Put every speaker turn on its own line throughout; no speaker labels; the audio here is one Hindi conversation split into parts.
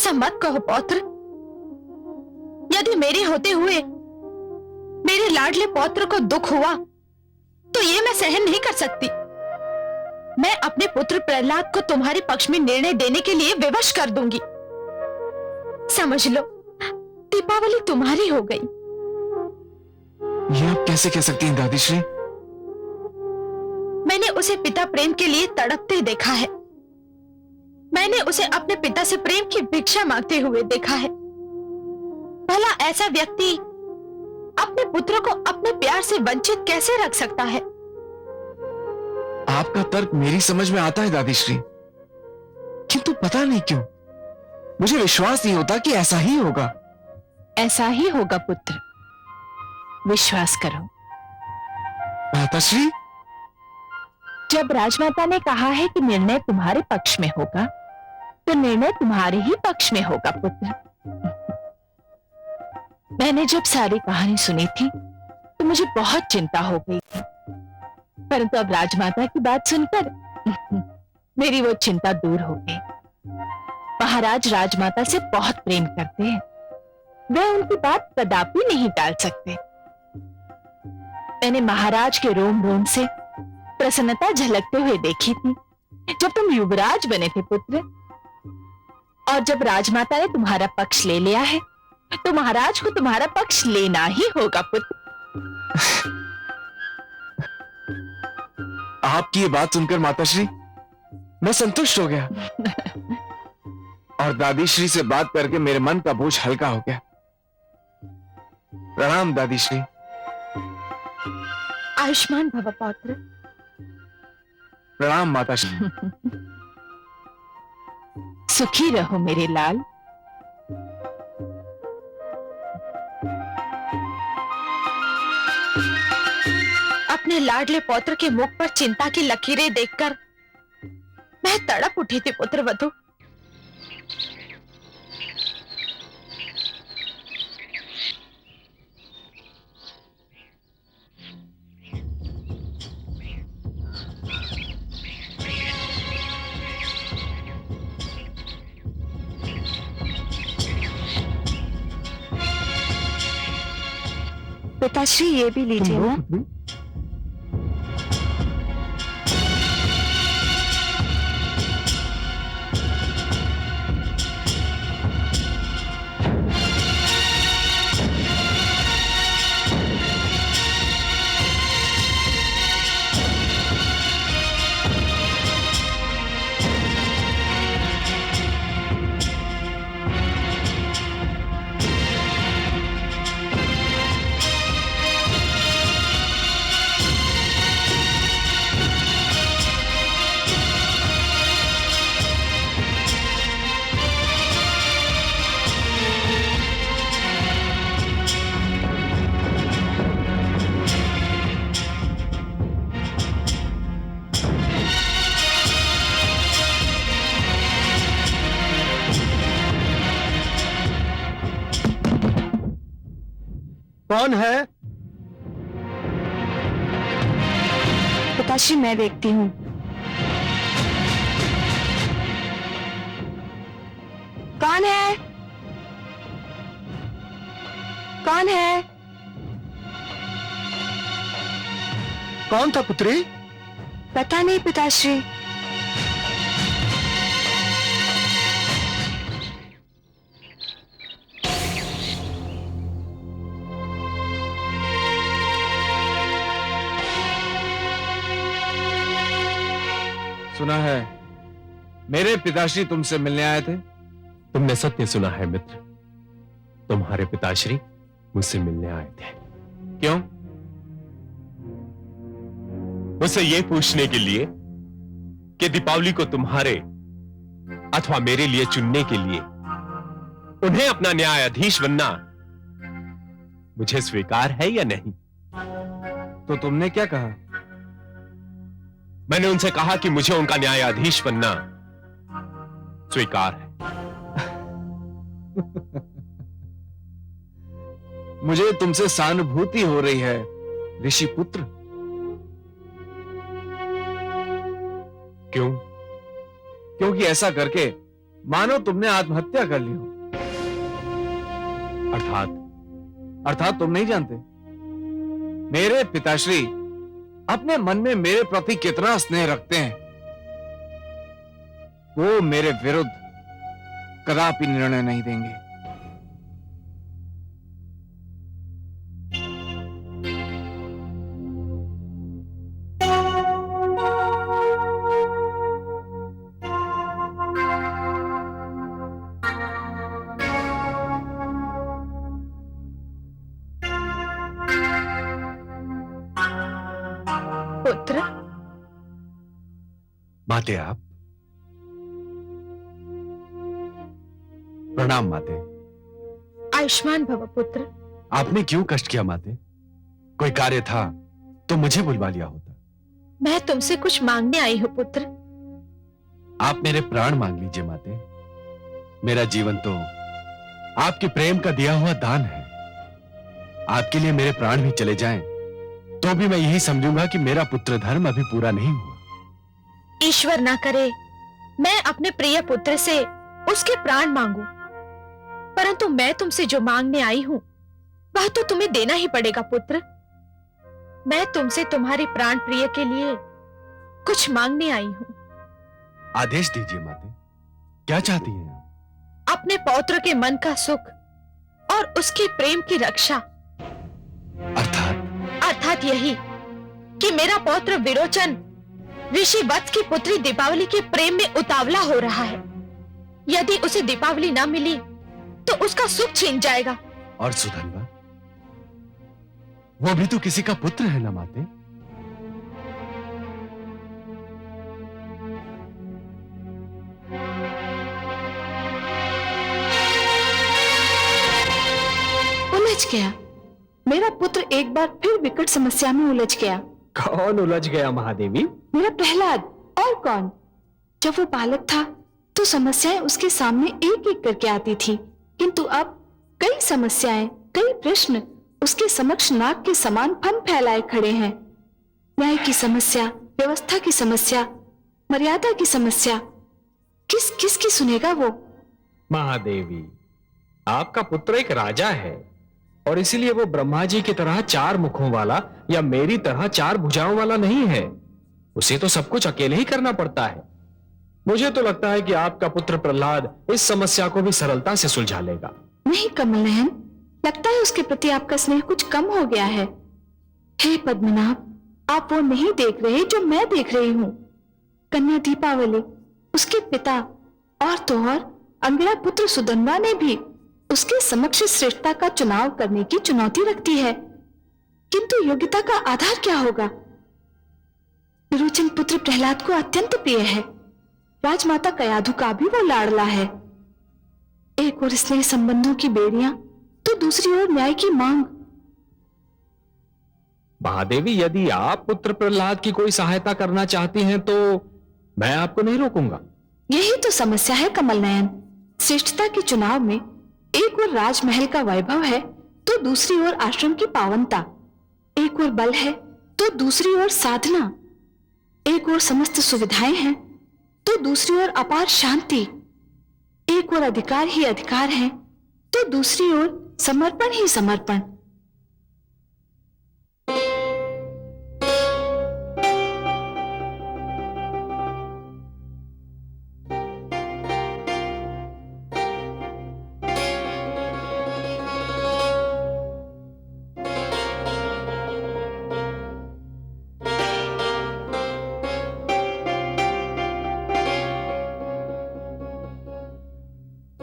ऐसा मत कहो पौत्र। यदि मेरे होते हुए मेरे लाडले पौत्र को दुख हुआ तो ये मैं सहन नहीं कर सकती। मैं अपने पुत्र प्रहलाद को तुम्हारे पक्ष में निर्णय देने के लिए विवश कर दूंगी। समझ लो, दीपावली तुम्हारी हो गई।
ये आप कैसे कह सकती हैं दादीश्री?
मैंने उसे पिता प्रेम के लिए तड़पते देखा है। मैंने उसे अपने पिता से प्रेम की भिक्षा मांगते हुए देखा है। भला ऐसा व्यक्ति अपने पुत्र को अपने प्यार से वंचित कैसे रख सकता है?
आपका तर्क मेरी समझ में आता है दादीश्री, किंतु पता नहीं क्यों मुझे विश्वास नहीं होता कि ऐसा ही होगा।
ऐसा ही होगा पुत्र, विश्वास करो।
माताश्री,
जब राजमाता ने कहा है कि निर्णय तुम्हारे पक्ष में होगा, तो निर्णय तुम्हारे ही पक्ष में होगा पुत्र। मैंने जब सारी कहानी सुनी थी तो मुझे बहुत चिंता हो गई थी, परंतु अब राजमाता की बात सुनकर मेरी वो चिंता दूर हो गई। महाराज राजमाता से बहुत प्रेम करते हैं, वे उनकी बात कदापि नहीं टाल सकते। मैंने महाराज के रोम रोम से प्रसन्नता झलकते हुए देखी थी जब तुम युवराज बने थे पुत्र। और जब राजमाता ने तुम्हारा पक्ष ले लिया है तो महाराज को तुम्हारा पक्ष लेना ही होगा पुत्र।
आपकी ये बात सुनकर माताश्री मैं संतुष्ट हो गया और दादीश्री से बात करके मेरे मन का बोझ हल्का हो गया। प्रणाम दादीश्री।
आयुष्मान भव पौत्र।
प्रणाम माताश्री।
सुखी रहो मेरे लाल। अपने लाडले पौत्र के मुख पर चिंता की लकीरें देखकर मैं तड़प उठी थी पुत्रवधू। पिताश्री, ये भी लीजिए ना।
कौन है?
पिताश्री, मैं देखती हूँ। कौन है? कौन है?
कौन था पुत्री?
पता नहीं पिताश्री।
सुना है मेरे पिताश्री तुमसे मिलने आए थे।
तुमने सत्य सुना है मित्र, तुम्हारे पिताश्री मुझसे मिलने आए थे।
क्यों?
मुझसे यह पूछने के लिए कि दीपावली को तुम्हारे अथवा मेरे लिए चुनने के लिए उन्हें अपना न्यायाधीश बनना मुझे स्वीकार है या नहीं।
तो तुमने क्या कहा?
मैंने उनसे कहा कि मुझे उनका न्यायाधीश बनना स्वीकार है।
मुझे तुमसे सहानुभूति हो रही है ऋषि पुत्र।
क्यों?
क्योंकि ऐसा करके मानो तुमने आत्महत्या कर ली हो। अर्थात तुम नहीं जानते मेरे पिताश्री अपने मन में मेरे प्रति कितना स्नेह रखते हैं। वो मेरे विरुद्ध कदापि निर्णय नहीं देंगे।
पुत्र,
माते आप। प्रणाम माते।
आयुष्मान भव पुत्र।
आपने क्यों कष्ट किया माते? कोई कार्य था तो मुझे बुलवा लिया होता।
मैं तुमसे कुछ मांगने आई हूँ पुत्र।
आप मेरे प्राण मांग लीजिए माते। मेरा जीवन तो आपके प्रेम का दिया हुआ दान है। आपके लिए मेरे प्राण भी चले जाएं तो भी मैं यही समझूंगा कि मेरा पुत्र धर्म अभी पूरा नहीं हुआ।
ईश्वर ना करे मैं अपने प्रिय पुत्र से उसके प्राण मांगू, परंतु मैं तुमसे जो मांगने आई हूं वह तो तुम्हें देना ही पड़ेगा पुत्र। मैं तुमसे तुम्हारे प्राण प्रिय के लिए कुछ मांगने आई हूं।
आदेश दीजिए माते, क्या चाहती हैं आप?
अपने पौत्र के मन का सुख और उसके प्रेम की रक्षा। अर्थात यही कि मेरा पौत्र विरोचन ऋषि वत्स की पुत्री दीपावली के प्रेम में उतावला हो रहा है। यदि उसे दीपावली ना मिली तो उसका सुख छीन जाएगा।
और सुधन्वा, वो भी तो किसी का पुत्र है ना माते?
उलझ गया। मेरा पुत्र एक बार फिर विकट समस्या में उलझ गया।
कौन उलझ गया महादेवी?
मेरा प्रहलाद, और कौन। जब वो बालक था तो समस्याएं उसके सामने एक एक करके आती थी, किंतु अब कई समस्याएं, कई प्रश्न उसके समक्ष नाग के समान फन फैलाए खड़े हैं। न्याय की समस्या, व्यवस्था की समस्या, मर्यादा की समस्या, किस किस की सुनेगा वो?
महादेवी, आपका पुत्र एक राजा है और इसीलिए वो ब्रह्मा जी की तरह चार मुखों वाला या मेरी तरह चार भुजाओं वाला नहीं है। उसे तो सब कुछ अकेले ही करना पड़ता है। मुझे तो लगता है कि आपका पुत्र प्रहलाद इस समस्या को भी सरलता से सुलझा लेगा।
नहीं कमल नयन, लगता है उसके प्रति आपका स्नेह कुछ कम हो गया है। हे पद्मनाभ, आप वो नहीं देख रहे जो मैं देख रही हूँ। कन्या दीपावली, उसके पिता और तो और अंगिरा पुत्र सुधन्वा ने भी उसके समक्ष श्रेष्ठता का चुनाव करने की चुनौती रखती है, किंतु योग्यता का आधार क्या होगा? विरोचन पुत्र प्रहलाद को अत्यंत प्रिय है। राजमाता कयाधु का भी वो लाडला है। एक ओर स्नेह संबंधों की बेड़ियां तो दूसरी ओर न्याय की मांग।
महादेवी, यदि आप पुत्र प्रहलाद की कोई सहायता करना चाहती हैं तो मैं आपको नहीं रोकूंगा।
यही तो समस्या है कमल नयन। श्रेष्ठता के चुनाव में एक ओर राजमहल का वैभव है तो दूसरी ओर आश्रम की पावनता। एक ओर बल है तो दूसरी ओर साधना। एक ओर समस्त सुविधाएं हैं तो दूसरी ओर अपार शांति। एक ओर अधिकार ही अधिकार है तो दूसरी ओर समर्पण ही समर्पण।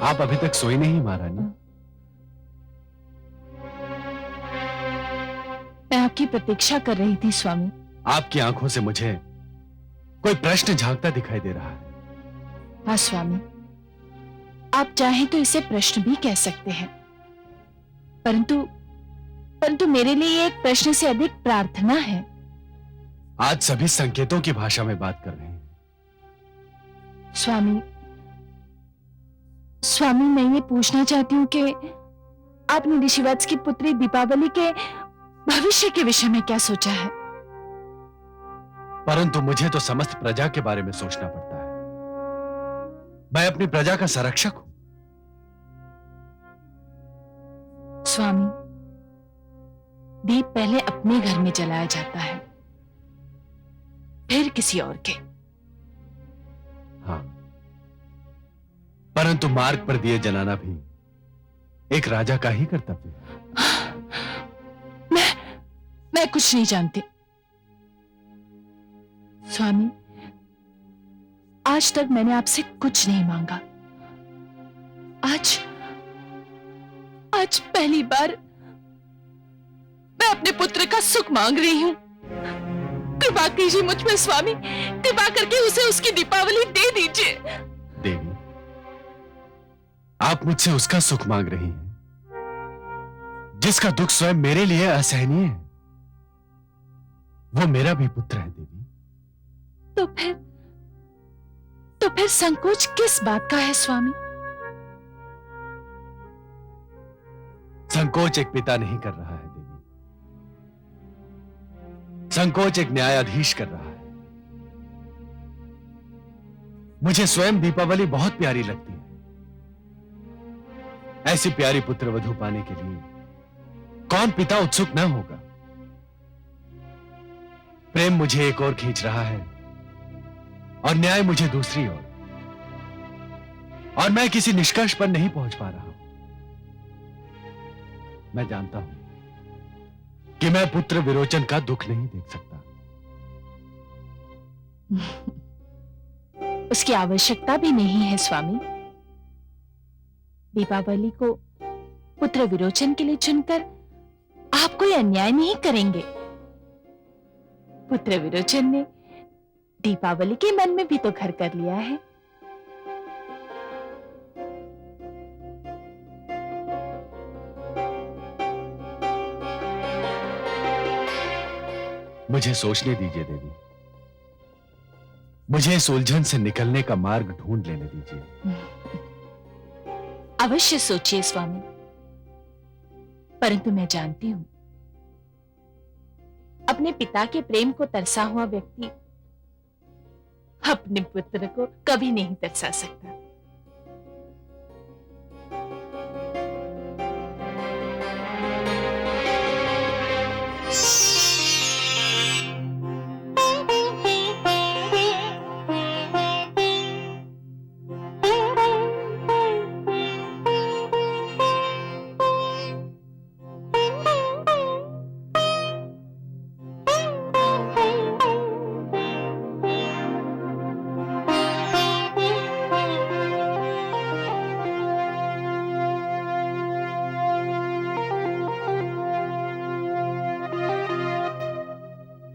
आप अभी तक सोई नहीं महारानी?
मैं आपकी प्रतीक्षा कर रही थी स्वामी।
आपकी आंखों से मुझे कोई प्रश्न झांकता दिखाई दे रहा है।
हाँ स्वामी, आप चाहें तो इसे प्रश्न भी कह सकते हैं, परंतु मेरे लिए एक प्रश्न से अधिक प्रार्थना है।
आज सभी संकेतों की भाषा में बात कर रहे हैं।
स्वामी, मैं ये पूछना चाहती हूँ कि आपने ऋषिवत्स की पुत्री दीपावली के भविष्य के विषय में क्या सोचा है?
परंतु मुझे तो समस्त प्रजा के बारे में सोचना पड़ता है।
मैं अपनी प्रजा का संरक्षक हूं।
स्वामी, दीप पहले अपने घर में जलाया जाता है, फिर किसी और के।
हाँ, परंतु मार्ग पर दिए जलाना भी एक राजा का ही कर्तव्य है।
मैं कुछ नहीं जानती स्वामी। आज तक मैंने आपसे कुछ नहीं मांगा। आज पहली बार मैं अपने पुत्र का सुख मांग रही हूं। कृपा कीजिए मुझ पर स्वामी, कृपा करके उसे उसकी दीपावली दे दीजिए।
देवी, आप मुझसे उसका सुख मांग रही हैं जिसका दुख स्वयं मेरे लिए असहनीय है। वो मेरा भी पुत्र है देवी।
तो फिर संकोच किस बात का है स्वामी?
संकोच एक पिता नहीं कर रहा है देवी, संकोच एक न्यायाधीश कर रहा है। मुझे स्वयं दीपावली बहुत प्यारी लगती है। ऐसी प्यारी पुत्र वधू पाने के लिए कौन पिता उत्सुक न होगा। प्रेम मुझे एक ओर खींच रहा है और न्याय मुझे दूसरी ओर, और मैं किसी निष्कर्ष पर नहीं पहुंच पा रहा हूं। मैं जानता हूं कि मैं पुत्र विरोचन का दुख नहीं देख सकता।
उसकी आवश्यकता भी नहीं है स्वामी। दीपावली को पुत्र विरोचन के लिए चुनकर आप कोई अन्याय नहीं करेंगे। पुत्र विरोचन ने दीपावली के मन में भी तो घर कर लिया है।
मुझे सोचने दीजिए देवी, मुझे इस उलझन से निकलने का मार्ग ढूंढ लेने दीजिए।
अवश्य सोचिए स्वामी, परंतु मैं जानती हूं अपने पिता के प्रेम को तरसा हुआ व्यक्ति अपने पुत्र को कभी नहीं तरसा सकता।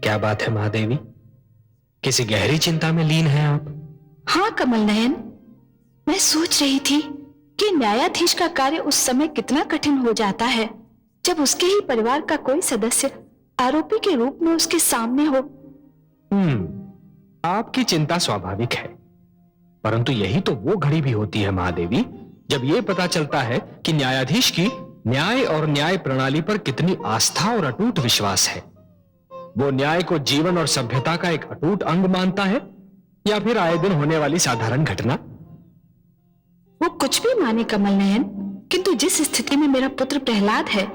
क्या बात है महादेवी, किसी गहरी चिंता में लीन हैं आप?
हाँ कमल नयन, मैं सोच रही थी कि न्यायाधीश का कार्य उस समय कितना कठिन हो जाता है जब उसके ही परिवार का कोई सदस्य आरोपी के रूप में उसके सामने हो।
आपकी चिंता स्वाभाविक है, परंतु यही तो वो घड़ी भी होती है महादेवी जब ये पता चलता है कि न्यायाधीश की न्याय और न्याय प्रणाली पर कितनी आस्था और अटूट विश्वास है। वो न्याय को जीवन और सभ्यता का एक अटूट अंग मानता है या फिर आए दिन होने वाली साधारण घटना?
वो कुछ भी माने कमल नयन, किंतु जिस स्थिति में मेरा पुत्र प्रहलाद है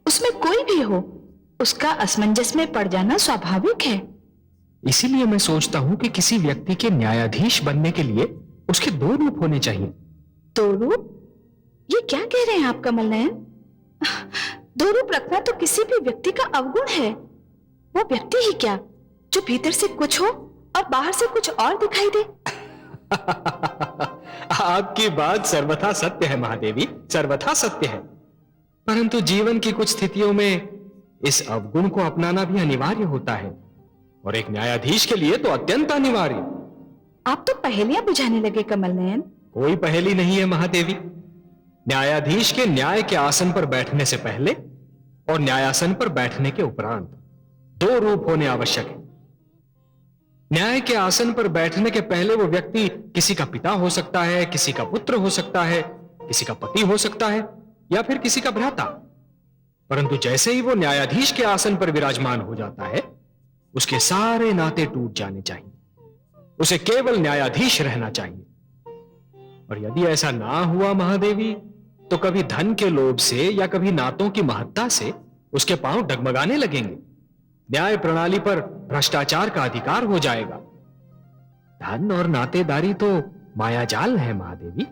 उसमें कोई भी हो, उसका असमंजस में पड़ जाना स्वाभाविक है।
इसीलिए मैं सोचता हूं कि किसी व्यक्ति के न्यायाधीश बनने के लिए उसके दो रूप होने चाहिए।
दो रूप? ये क्या कह रहे हैं आप कमल नयन? दो रूप रखना तो किसी भी व्यक्ति का अवगुण है। वो व्यक्ति ही क्या जो भीतर से कुछ हो और बाहर से कुछ और दिखाई दे।
आपकी बात सर्वथा सत्य है महादेवी, सर्वथा सत्य है, परंतु जीवन की कुछ स्थितियों में इस अवगुण को अपनाना भी अनिवार्य होता है, और एक न्यायाधीश के लिए तो अत्यंत अनिवार्य।
आप तो पहेलियां बुझाने लगे कमल नयन।
कोई पहेली नहीं है महादेवी। न्यायाधीश के न्याय के आसन पर बैठने से पहले और न्यायासन पर बैठने के उपरांत दो रूप होने आवश्यक है। न्याय के आसन पर बैठने के पहले वो व्यक्ति किसी का पिता हो सकता है, किसी का पुत्र हो सकता है, किसी का पति हो सकता है, या फिर किसी का भ्राता। परंतु जैसे ही वो न्यायाधीश के आसन पर विराजमान हो जाता है, उसके सारे नाते टूट जाने चाहिए। उसे केवल न्यायाधीश रहना चाहिए। और यदि ऐसा ना हुआ महादेवी, तो कभी धन के लोभ से या कभी नातों की महत्ता से उसके पांव डगमगाने लगेंगे। न्याय प्रणाली पर भ्रष्टाचार का अधिकार हो जाएगा। धन और नातेदारी तो मायाजाल है महादेवी,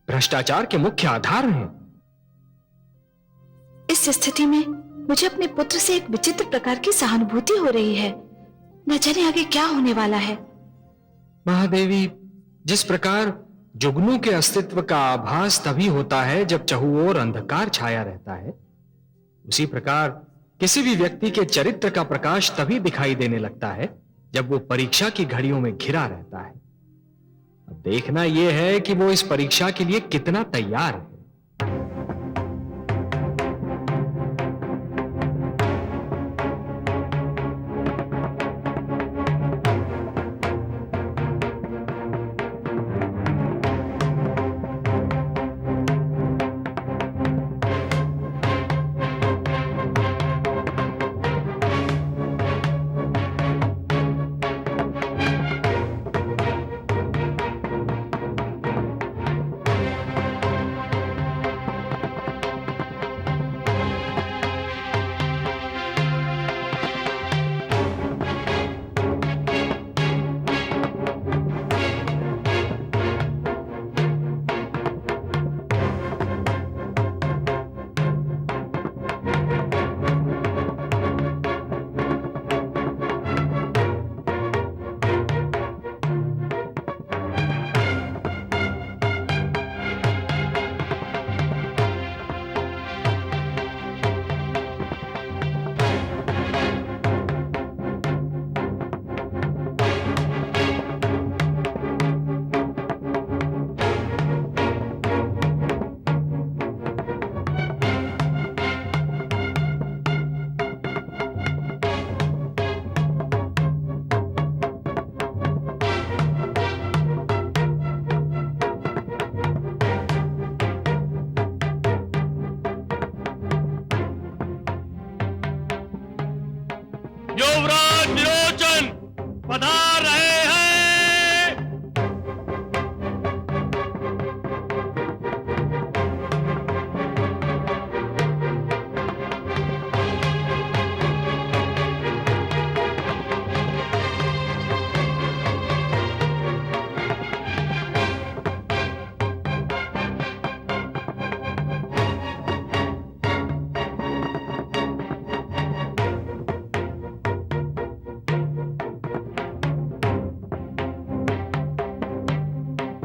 भ्रष्टाचार के मुख्य आधार हैं।
इस स्थिति में मुझे अपने पुत्र से एक विचित्र प्रकार की सहानुभूति हो रही है। न जाने आगे क्या होने वाला है।
महादेवी, जिस प्रकार जुगनू के अस्तित्व का आभास तभी होता है जब चहुओर अंधकार छाया रहता है, उसी प्रकार किसी भी व्यक्ति के चरित्र का प्रकाश तभी दिखाई देने लगता है जब वो परीक्षा की घड़ियों में घिरा रहता है। अब देखना यह है कि वो इस परीक्षा के लिए कितना तैयार है।
युवराज विरोचन पधार रहे हैं।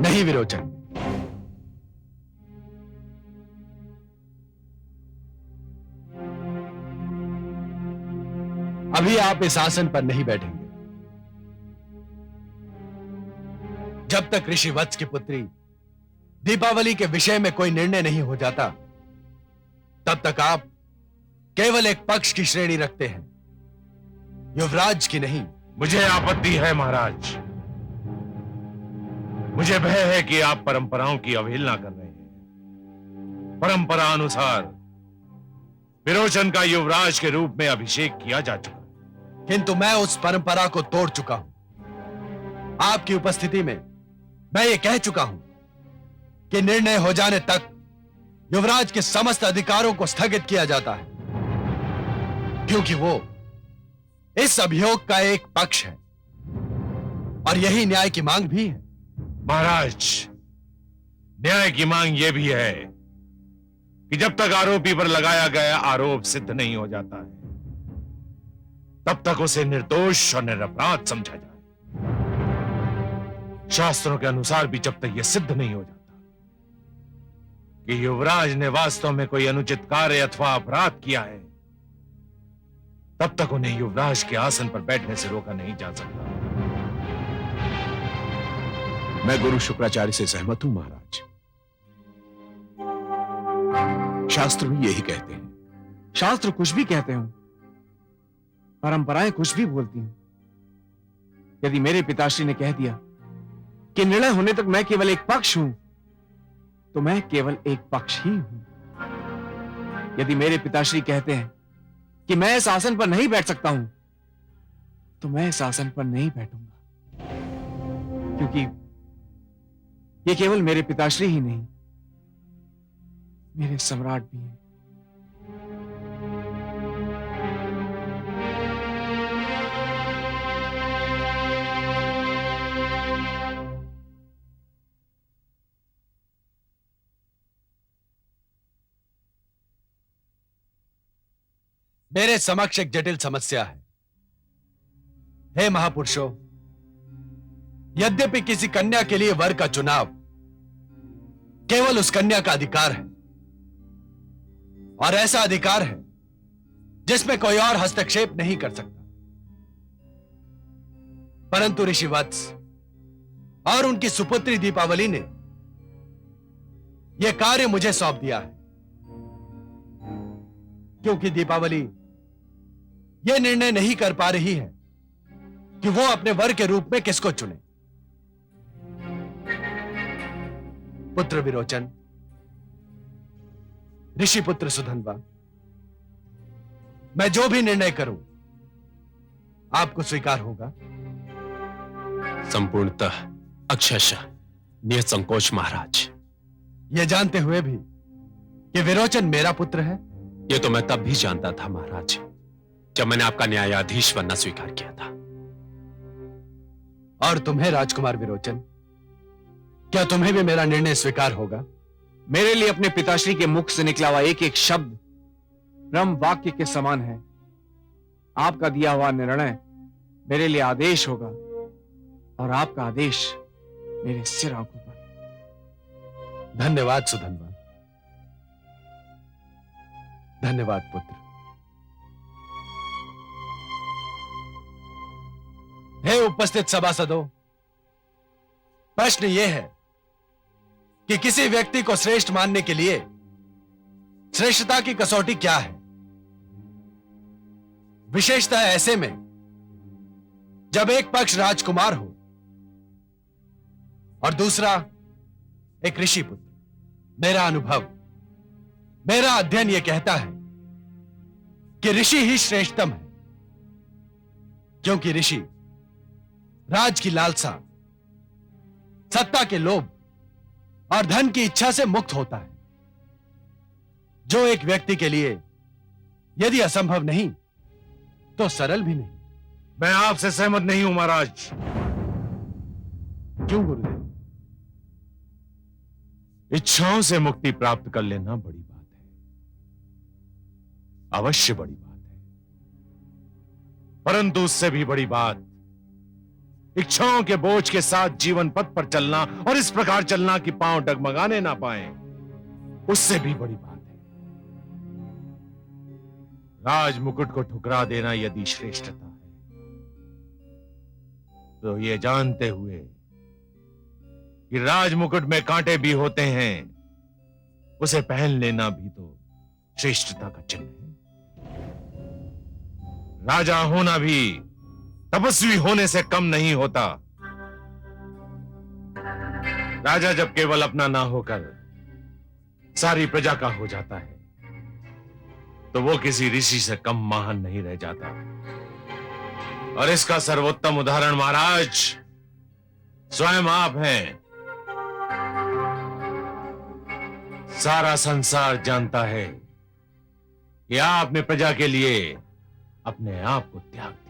नहीं विरोचन, अभी आप इस आसन पर नहीं बैठेंगे। जब तक ऋषि वत्स की पुत्री दीपावली के विषय में कोई निर्णय नहीं हो जाता, तब तक आप केवल एक पक्ष की श्रेणी रखते हैं, युवराज की नहीं।
मुझे आपत्ति है महाराज। मुझे भय है कि आप परंपराओं की अवहेलना कर रहे हैं। परंपरा अनुसार विरोचन का युवराज के रूप में अभिषेक किया जा चुका है,
किंतु मैं उस परंपरा को तोड़ चुका हूं। आपकी उपस्थिति में मैं ये कह चुका हूं कि निर्णय हो जाने तक युवराज के समस्त अधिकारों को स्थगित किया जाता है, क्योंकि वो इस अभियोग का एक पक्ष है और यही न्याय की मांग भी है।
महाराज, न्याय की मांग यह भी है कि जब तक आरोपी पर लगाया गया आरोप सिद्ध नहीं हो जाता है, तब तक उसे निर्दोष और निरपराध समझा जाए। शास्त्रों के अनुसार भी जब तक यह सिद्ध नहीं हो जाता कि युवराज ने वास्तव में कोई अनुचित कार्य अथवा अपराध किया है, तब तक उन्हें युवराज के आसन पर बैठने से रोका नहीं जा सकता।
मैं गुरु शुक्राचार्य से सहमत हूं महाराज। शास्त्र भी यही कहते हैं।
शास्त्र कुछ भी कहते हो, परंपराएं कुछ भी बोलती हैं। यदि मेरे पिताश्री ने कह दिया कि निर्णय होने तक मैं केवल एक पक्ष हूं, तो मैं केवल एक पक्ष ही हूं। यदि मेरे पिताश्री कहते हैं कि मैं इस आसन पर नहीं बैठ सकता हूं, तो मैं इस आसन पर नहीं बैठूंगा, क्योंकि ये केवल मेरे पिताश्री ही नहीं, मेरे सम्राट भी हैं।
मेरे समक्ष एक जटिल समस्या है। हे महापुरुषों, यद्यपि किसी कन्या के लिए वर का चुनाव केवल उस कन्या का अधिकार है, और ऐसा अधिकार है जिसमें कोई और हस्तक्षेप नहीं कर सकता, परंतु ऋषि वत्स और उनकी सुपुत्री दीपावली ने यह कार्य मुझे सौंप दिया है, क्योंकि दीपावली यह निर्णय नहीं कर पा रही है कि वो अपने वर के रूप में किसको चुने। पुत्र विरोचन, ऋषि पुत्र सुधन्वा, मैं जो भी निर्णय करूं आपको स्वीकार होगा?
संपूर्णतः अक्षरशः निसंकोच महाराज।
यह जानते हुए भी कि विरोचन मेरा पुत्र है?
ये तो मैं तब भी जानता था महाराज, जब मैंने आपका न्यायाधीश बनना स्वीकार किया था।
और तुम्हें राजकुमार विरोचन, क्या तुम्हें भी मेरा निर्णय स्वीकार होगा?
मेरे लिए अपने पिताश्री के मुख से निकला हुआ एक एक शब्द ब्रह्म वाक्य के समान है। आपका दिया हुआ निर्णय मेरे लिए आदेश होगा, और आपका आदेश मेरे सिर आंखों पर।
धन्यवाद सुधन्वा, धन्यवाद पुत्र। हे उपस्थित सभासदों, प्रश्न यह है कि किसी व्यक्ति को श्रेष्ठ मानने के लिए श्रेष्ठता की कसौटी क्या है? विशेषतः ऐसे में जब एक पक्ष राजकुमार हो और दूसरा एक ऋषि पुत्र। मेरा अनुभव, मेरा अध्ययन यह कहता है कि ऋषि ही श्रेष्ठतम है, क्योंकि ऋषि राज की लालसा, सत्ता के लोभ और धन की इच्छा से मुक्त होता है, जो एक व्यक्ति के लिए यदि असंभव नहीं तो सरल भी नहीं।
मैं आपसे सहमत नहीं हूं महाराज।
क्यों गुरुदेव?
इच्छाओं से मुक्ति प्राप्त कर लेना बड़ी बात है, अवश्य बड़ी बात है, परंतु उससे भी बड़ी बात इच्छाओं के बोझ के साथ जीवन पथ पर चलना और इस प्रकार चलना कि पांव डगमगाने ना पाए, उससे भी बड़ी बात है। राज मुकुट को ठुकरा देना यदि श्रेष्ठता है, तो ये जानते हुए कि राज मुकुट में कांटे भी होते हैं, उसे पहन लेना भी तो श्रेष्ठता का चिन्ह है। राजा होना भी तपस्वी होने से कम नहीं होता। राजा जब केवल अपना ना होकर सारी प्रजा का हो जाता है, तो वो किसी ऋषि से कम महान नहीं रह जाता। और इसका सर्वोत्तम उदाहरण महाराज स्वयं आप हैं। सारा संसार जानता है कि आपने प्रजा के लिए अपने आप को त्याग दिया,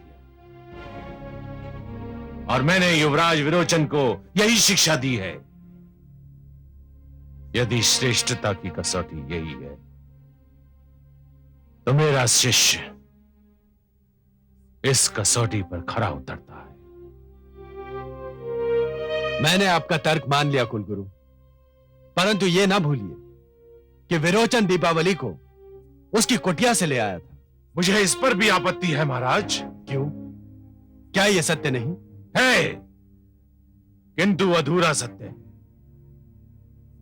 और मैंने युवराज विरोचन को यही शिक्षा दी है। यदि श्रेष्ठता की कसौटी यही है, तो मेरा शिष्य इस कसौटी पर खरा उतरता है।
मैंने आपका तर्क मान लिया कुलगुरु, परंतु यह ना भूलिए कि विरोचन दीपावली को उसकी कुटिया से ले आया था।
मुझे इस पर भी आपत्ति है महाराज।
क्यों? क्या यह सत्य नहीं
है? किंतु अधूरा सत्य है।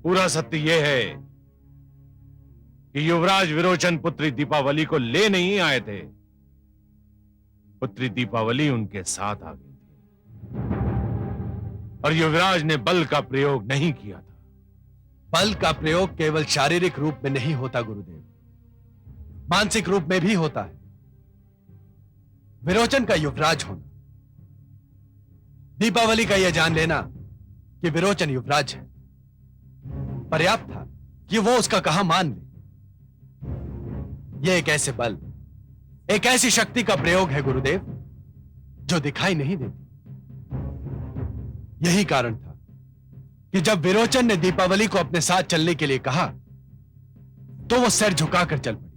पूरा सत्य यह है कि युवराज विरोचन पुत्री दीपावली को ले नहीं आए थे, पुत्री दीपावली उनके साथ आ गई थी, और युवराज ने बल का प्रयोग नहीं किया था।
बल का प्रयोग केवल शारीरिक रूप में नहीं होता गुरुदेव, मानसिक रूप में भी होता है। विरोचन का युवराज होना, दीपावली का यह जान लेना कि विरोचन युवराज है, पर्याप्त था कि वो उसका कहा मान ले। यह एक ऐसे बल, एक ऐसी शक्ति का प्रयोग है गुरुदेव, जो दिखाई नहीं देती। यही कारण था कि जब विरोचन ने दीपावली को अपने साथ चलने के लिए कहा, तो वो सिर झुकाकर चल पड़ी।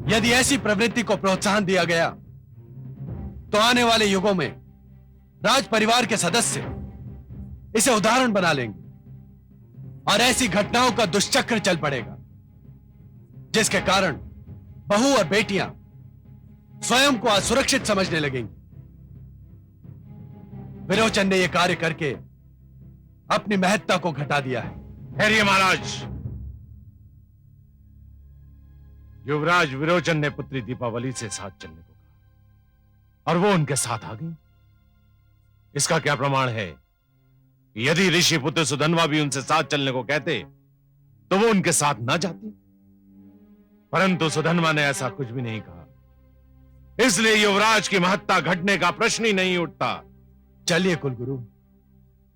यदि ऐसी प्रवृत्ति को प्रोत्साहन दिया गया, तो आने वाले युगों में राज परिवार के सदस्य इसे उदाहरण बना लेंगे और ऐसी घटनाओं का दुष्चक्र चल पड़ेगा, जिसके कारण बहू और बेटियां स्वयं को असुरक्षित समझने लगेंगी। विरोचन ने यह कार्य करके अपनी महत्ता को घटा दिया है।
ठहरिए महाराज। युवराज विरोचन ने पुत्री दीपावली से साथ चलने को कहा और वो उनके साथ आ गई। इसका क्या प्रमाण है कि यदि ऋषि पुत्र सुधन्वा भी उनसे साथ चलने को कहते तो वो उनके साथ ना जाती? परंतु सुधन्वा ने ऐसा कुछ भी नहीं कहा, इसलिए युवराज की महत्ता घटने का प्रश्न ही नहीं उठता।
चलिए कुलगुरु,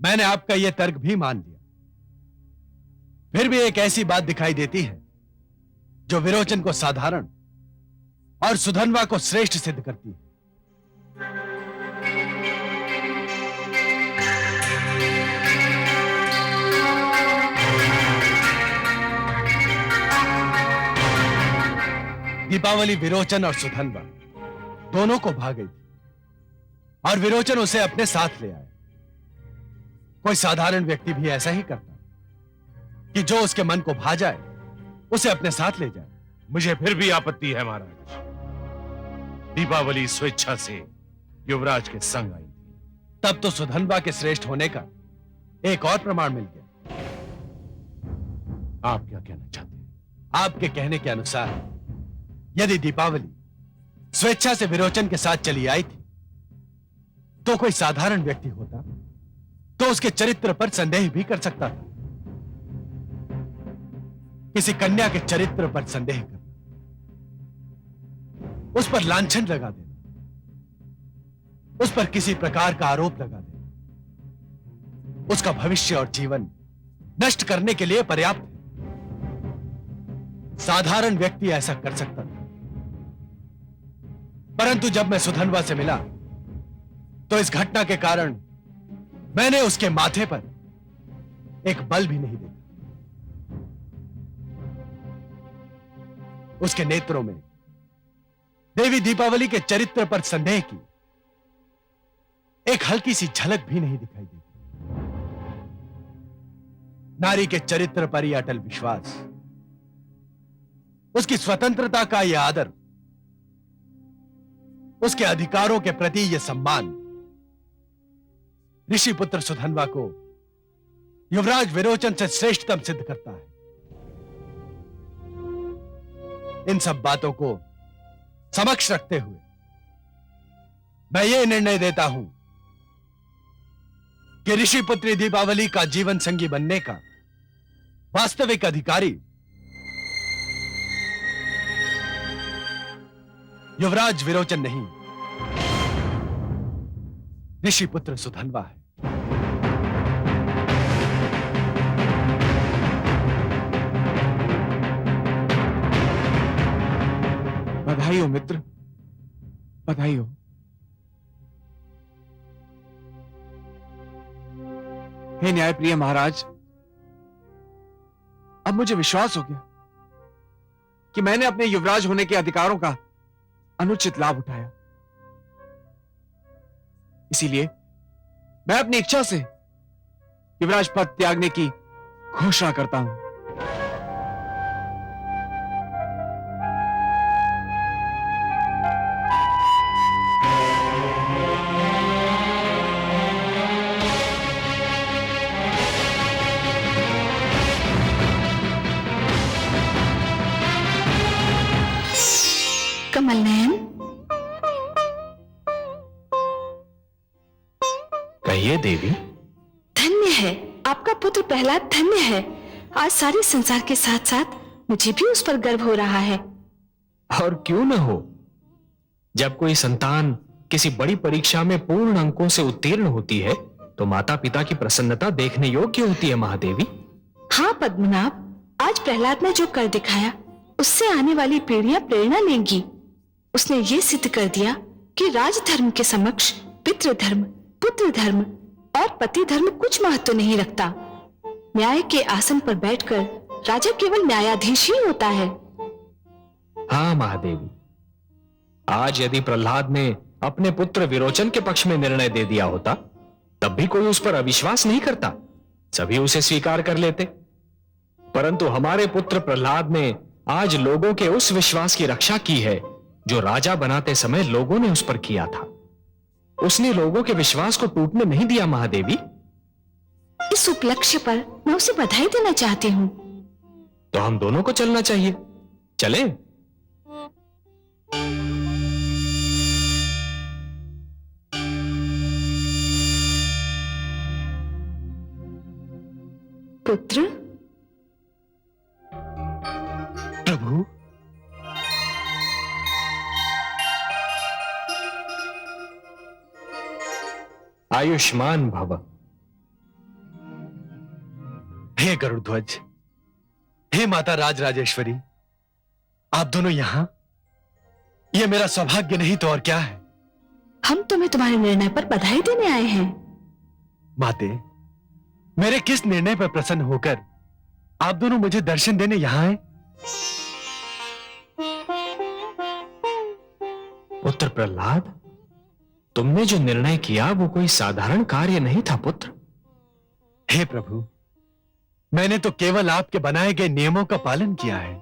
मैंने आपका यह तर्क भी मान लिया। फिर भी एक ऐसी बात दिखाई देती है जो विरोचन को साधारण और सुधन्वा को श्रेष्ठ सिद्ध करती है। दीपावली विरोचन और सुधन्वा दोनों को भा गई थी और विरोचन उसे अपने साथ ले आया। कोई साधारण व्यक्ति भी ऐसा ही करता कि जो उसके मन को भा जाए उसे अपने साथ ले जाए।
मुझे फिर भी आपत्ति है महाराज। दीपावली स्वेच्छा से युवराज के संग आई थी।
तब तो सुधन्वा के श्रेष्ठ होने का एक और प्रमाण मिल गया।
आप क्या कहना चाहते हैं?
आपके कहने के अनुसार यदि दीपावली स्वेच्छा से विरोचन के साथ चली आई थी, तो कोई साधारण व्यक्ति होता तो उसके चरित्र पर संदेह भी कर सकता था। किसी कन्या के चरित्र पर संदेह करना, उस पर लांछन लगा देना, उस पर किसी प्रकार का आरोप लगा देना, उसका भविष्य और जीवन नष्ट करने के लिए पर्याप्त है। साधारण व्यक्ति ऐसा कर सकता था। परंतु जब मैं सुधन्वा से मिला, तो इस घटना के कारण मैंने उसके माथे पर एक बल भी नहीं देखा। उसके नेत्रों में देवी दीपावली के चरित्र पर संदेह की एक हल्की सी झलक भी नहीं दिखाई देती। नारी के चरित्र पर यह अटल विश्वास, उसकी स्वतंत्रता का यह आदर, उसके अधिकारों के प्रति यह सम्मान ऋषि पुत्र सुधन्वा को युवराज विरोचन से श्रेष्ठतम सिद्ध करता है। इन सब बातों को समक्ष रखते हुए मैं यह निर्णय देता हूं कि ऋषि पुत्री दीपावली का जीवन संगी बनने का वास्तविक अधिकारी युवराज विरोचन नहीं, ऋषि पुत्र सुधन्वा है।
बधाई हो मित्र, बधाई हो। हे न्यायप्रिय महाराज, अब मुझे विश्वास हो गया कि मैंने अपने युवराज होने के अधिकारों का अनुचित लाभ उठाया। इसीलिए मैं अपनी इच्छा से युवराज पद त्यागने की घोषणा करता हूं।
कमल नयन,
कहिए देवी।
धन्य है आपका पुत्र प्रहलाद, धन्य है। आज सारे संसार के साथ साथ मुझे भी उस पर गर्व हो रहा है।
और क्यों न हो, जब कोई संतान किसी बड़ी परीक्षा में पूर्ण अंकों से उत्तीर्ण होती है तो माता पिता की प्रसन्नता देखने योग्य होती है महादेवी।
हाँ पद्मनाभ, आज प्रहलाद ने जो कर दिखाया उससे आने वाली पीढ़ियां प्रेरणा लेंगी। उसने ये सिद्ध कर दिया कि राजधर्म के समक्ष पितृधर्म, पुत्र धर्म और पति धर्म कुछ महत्व नहीं रखता। न्याय के आसन पर बैठकर राजा केवल न्यायाधीश ही होता है।
हाँ महादेवी, आज यदि प्रहलाद ने अपने पुत्र विरोचन के पक्ष में निर्णय दे दिया होता तब भी कोई उस पर अविश्वास नहीं करता, सभी उसे स्वीकार कर लेते। परंतु हमारे पुत्र प्रहलाद ने आज लोगों के उस विश्वास की रक्षा की है जो राजा बनाते समय लोगों ने उस पर किया था। उसने लोगों के विश्वास को टूटने नहीं दिया महादेवी।
इस उपलक्ष्य पर मैं उसे बधाई देना चाहती हूँ।
तो हम दोनों को चलना चाहिए, चलें?
पुत्र,
प्रभु,
आयुष्मान भव।
हे गरुड़ध्वज, हे माता राजराजेश्वरी, आप दोनों यहां? यह मेरा सौभाग्य नहीं तो और क्या है।
हम तुम्हें तुम्हारे निर्णय पर बधाई देने आए हैं।
माते, मेरे किस निर्णय पर प्रसन्न होकर आप दोनों मुझे दर्शन देने यहां आए?
पुत्र प्रहलाद, तुमने जो निर्णय किया वो कोई साधारण कार्य नहीं था पुत्र।
हे प्रभु, मैंने तो केवल आपके बनाए गए नियमों का पालन किया है।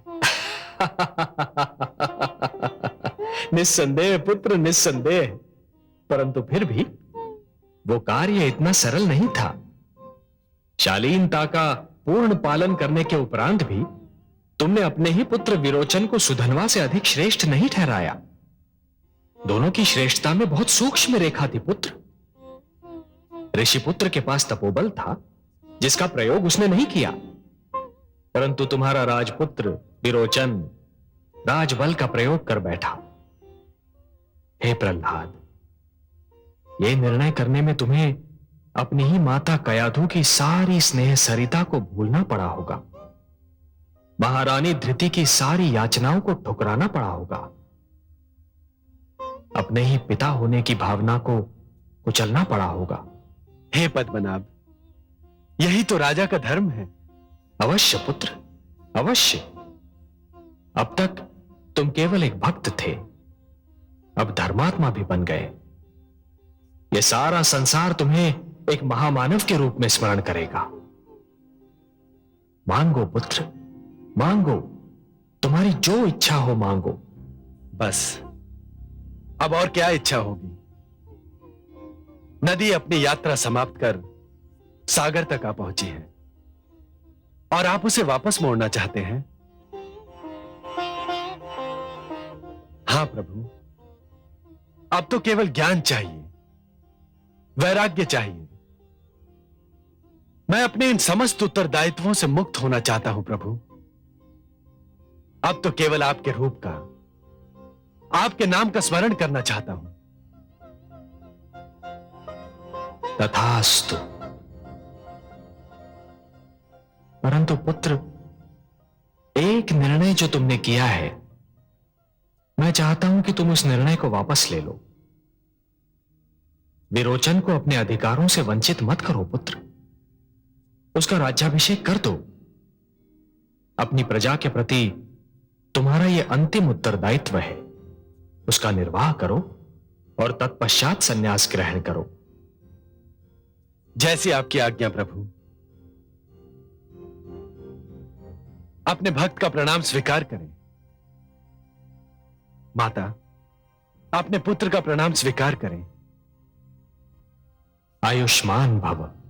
निस्संदेह पुत्र, निस्संदेह। परंतु फिर भी वो कार्य इतना सरल नहीं था। शालीनता का पूर्ण पालन करने के उपरांत भी तुमने अपने ही पुत्र विरोचन को सुधनवा से अधिक श्रेष्ठ नहीं ठहराया। दोनों की श्रेष्ठता में बहुत सूक्ष्म रेखा थी पुत्र। ऋषिपुत्र के पास तपोबल था जिसका प्रयोग उसने नहीं किया, परंतु तुम्हारा राजपुत्र विरोचन राजबल का प्रयोग कर बैठा। हे प्रहलाद, यह निर्णय करने में तुम्हें अपनी ही माता कयाधु की सारी स्नेह सरिता को भूलना पड़ा होगा। महारानी धृति की सारी याचनाओं को ठुकराना पड़ा होगा। अपने ही पिता होने की भावना को कुचलना पड़ा होगा।
हे पद्मनाभ, यही तो राजा का धर्म है।
अवश्य पुत्र, अवश्य। अब तक तुम केवल एक भक्त थे, अब धर्मात्मा भी बन गए। यह सारा संसार तुम्हें एक महामानव के रूप में स्मरण करेगा। मांगो पुत्र, मांगो, तुम्हारी जो इच्छा हो मांगो।
बस अब और क्या इच्छा होगी। नदी अपनी यात्रा समाप्त कर सागर तक आ पहुंची है और आप उसे वापस मोड़ना चाहते हैं। हां प्रभु, अब तो केवल ज्ञान चाहिए, वैराग्य चाहिए। मैं अपने इन समस्त उत्तरदायित्वों से मुक्त होना चाहता हूं प्रभु। अब तो केवल आपके रूप का, आपके नाम का स्मरण करना चाहता हूं।
तथास्तु। परंतु पुत्र, एक निर्णय जो तुमने किया है, मैं चाहता हूं कि तुम उस निर्णय को वापस ले लो। विरोचन को अपने अधिकारों से वंचित मत करो पुत्र। उसका राज्याभिषेक कर दो। अपनी प्रजा के प्रति तुम्हारा यह अंतिम उत्तरदायित्व है। उसका निर्वाह करो और तत्पश्चात संन्यास ग्रहण करो।
जैसी आपकी आज्ञा प्रभु। अपने भक्त का प्रणाम स्वीकार करें। माता, अपने पुत्र का प्रणाम स्वीकार करें।
आयुष्मान भव।